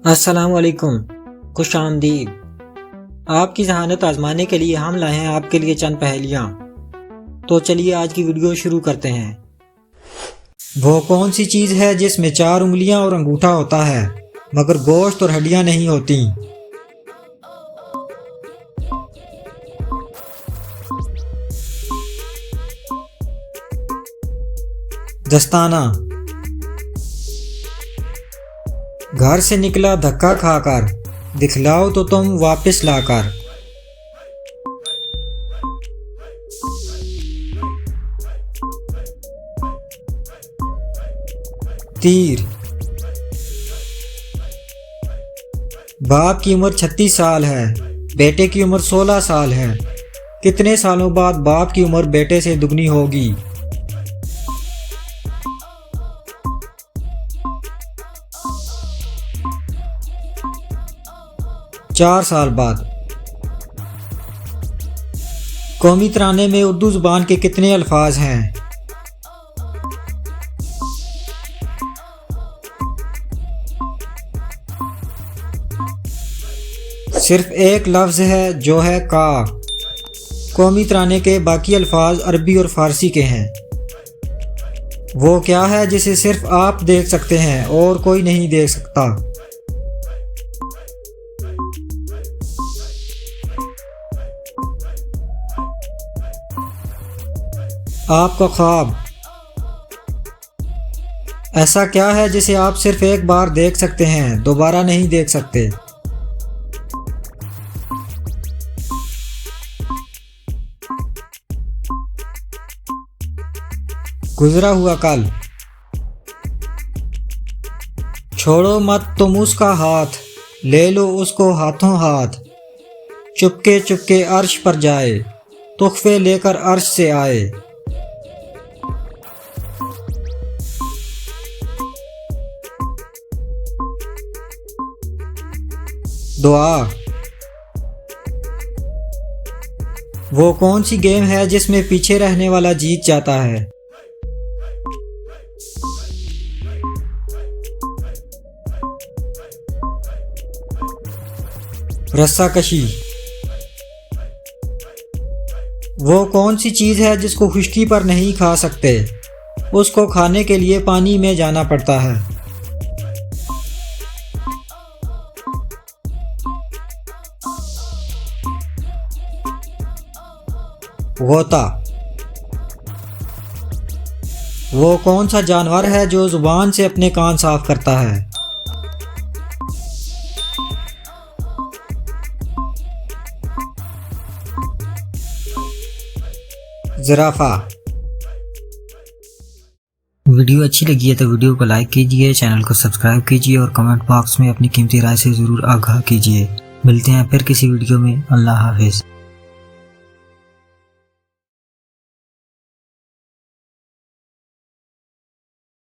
अस्सलाम वालेकुम, खुश आमदीद। आपकी जहानत आजमाने के लिए हम लाए हैं आपके लिए चंद पहेलियाँ। तो चलिए आज की वीडियो शुरू करते हैं। वो कौन सी चीज़ है जिसमें 4 उंगलियां और अंगूठा होता है मगर गोश्त और हड्डियां नहीं होती? दस्ताना। घर से निकला धक्का खाकर, दिखलाओ तो तुम वापस लाकर। तीर। बाप की उम्र 36 साल है, बेटे की उम्र 16 साल है। कितने सालों बाद बाप की उम्र बेटे से दुगनी होगी? 4 साल बाद। कौमी तराने में उर्दू ज़ुबान के कितने अल्फाज हैं? सिर्फ एक लफ्ज़ है जो है का। कौमी तराने के बाकी अल्फाज अरबी और फ़ारसी के हैं। वो क्या है जिसे सिर्फ आप देख सकते हैं और कोई नहीं देख सकता? आपका ख्वाब। ऐसा क्या है जिसे आप सिर्फ एक बार देख सकते हैं, दोबारा नहीं देख सकते? गुजरा हुआ कल। छोड़ो मत तुम उसका हाथ, ले लो उसको हाथों हाथ। चुपके चुपके अर्श पर जाए, तुहफे लेकर अर्श से आए। दुआ। वो कौन सी गेम है जिसमें पीछे रहने वाला जीत जाता है? रस्साकशी। वो कौन सी चीज़ है जिसको खुश्की पर नहीं खा सकते, उसको खाने के लिए पानी में जाना पड़ता है? गोता। वो कौन सा जानवर है जो जुबान से अपने कान साफ करता है? जिराफा। वीडियो अच्छी लगी है तो वीडियो को लाइक कीजिए, चैनल को सब्सक्राइब कीजिए और कमेंट बॉक्स में अपनी कीमती राय से ज़रूर आगाह कीजिए। मिलते हैं फिर किसी वीडियो में। अल्लाह हाफिज़।